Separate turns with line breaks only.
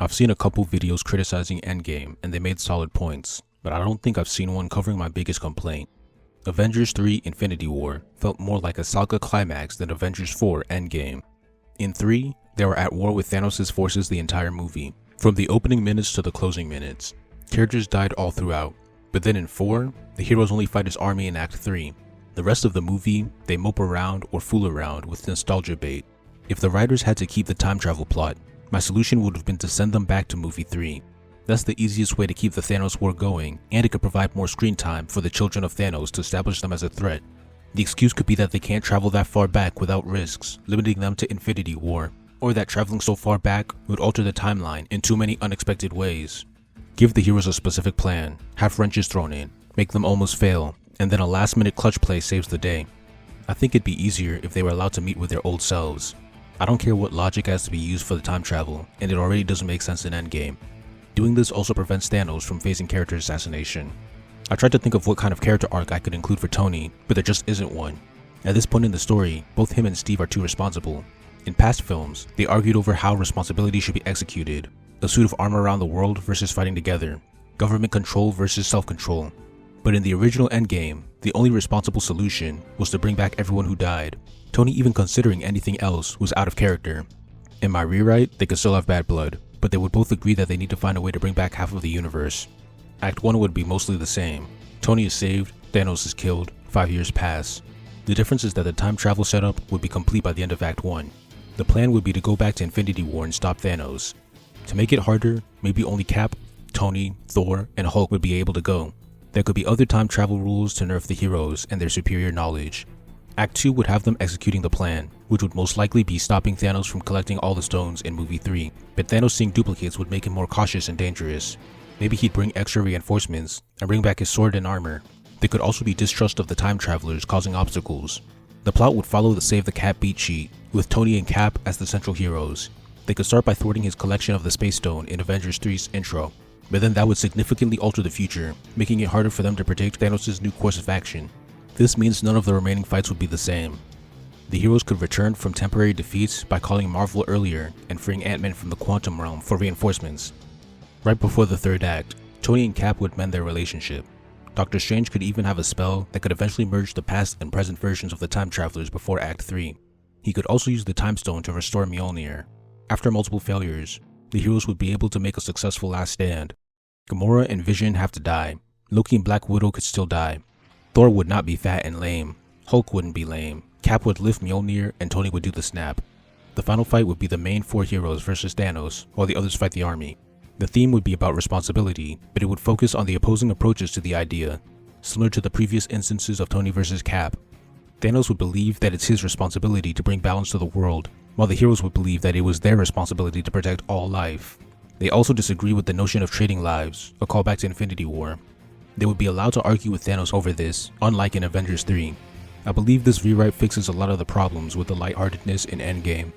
I've seen a couple videos criticizing Endgame and they made solid points, but I don't think I've seen one covering my biggest complaint. Avengers 3 Infinity War felt more like a saga climax than Avengers 4 Endgame. In 3, they were at war with Thanos' forces the entire movie, from the opening minutes to the closing minutes. Characters died all throughout, but then in 4, the heroes only fight his army in Act 3. The rest of the movie, they mope around or fool around with nostalgia bait. If the writers had to keep the time travel plot, my solution would have been to send them back to movie 3. That's the easiest way to keep the Thanos war going, and it could provide more screen time for the children of Thanos to establish them as a threat. The excuse could be that they can't travel that far back without risks, limiting them to Infinity War, or that traveling so far back would alter the timeline in too many unexpected ways. Give the heroes a specific plan, have wrenches thrown in, make them almost fail, and then a last-minute clutch play saves the day. I think it'd be easier if they were allowed to meet with their old selves. I don't care what logic has to be used for the time travel, and it already doesn't make sense in Endgame. Doing this also prevents Thanos from facing character assassination. I tried to think of what kind of character arc I could include for Tony, but there just isn't one. At this point in the story, both him and Steve are too responsible. In past films, they argued over how responsibility should be executed, a suit of armor around the world versus fighting together, government control versus self-control. But in the original Endgame, the only responsible solution was to bring back everyone who died. Tony even considering anything else was out of character. In my rewrite, they could still have bad blood, but they would both agree that they need to find a way to bring back half of the universe. Act 1 would be mostly the same. Tony is saved, Thanos is killed, 5 years pass. The difference is that the time travel setup would be complete by the end of Act 1. The plan would be to go back to Infinity War and stop Thanos. To make it harder, maybe only Cap, Tony, Thor, and Hulk would be able to go. There could be other time travel rules to nerf the heroes and their superior knowledge. Act 2 would have them executing the plan, which would most likely be stopping Thanos from collecting all the stones in movie 3, but Thanos seeing duplicates would make him more cautious and dangerous. Maybe he'd bring extra reinforcements and bring back his sword and armor. There could also be distrust of the time travelers causing obstacles. The plot would follow the Save the Cap beat sheet, with Tony and Cap as the central heroes. They could start by thwarting his collection of the Space Stone in Avengers 3's intro, but then that would significantly alter the future, making it harder for them to predict Thanos' new course of action. This means none of the remaining fights would be the same. The heroes could return from temporary defeats by calling Marvel earlier and freeing Ant-Man from the Quantum Realm for reinforcements. Right before the third act, Tony and Cap would mend their relationship. Doctor Strange could even have a spell that could eventually merge the past and present versions of the time travelers before Act 3. He could also use the Time Stone to restore Mjolnir. After multiple failures, the heroes would be able to make a successful last stand. Gamora and Vision have to die. Loki and Black Widow could still die. Thor would not be fat and lame. Hulk wouldn't be lame. Cap would lift Mjolnir and Tony would do the snap. The final fight would be the main 4 heroes versus Thanos, while the others fight the army. The theme would be about responsibility, but it would focus on the opposing approaches to the idea, similar to the previous instances of Tony versus Cap. Thanos would believe that it's his responsibility to bring balance to the world, while the heroes would believe that it was their responsibility to protect all life. They also disagree with the notion of trading lives, a callback to Infinity War. They would be allowed to argue with Thanos over this, unlike in Avengers 3. I believe this rewrite fixes a lot of the problems with the lightheartedness in Endgame.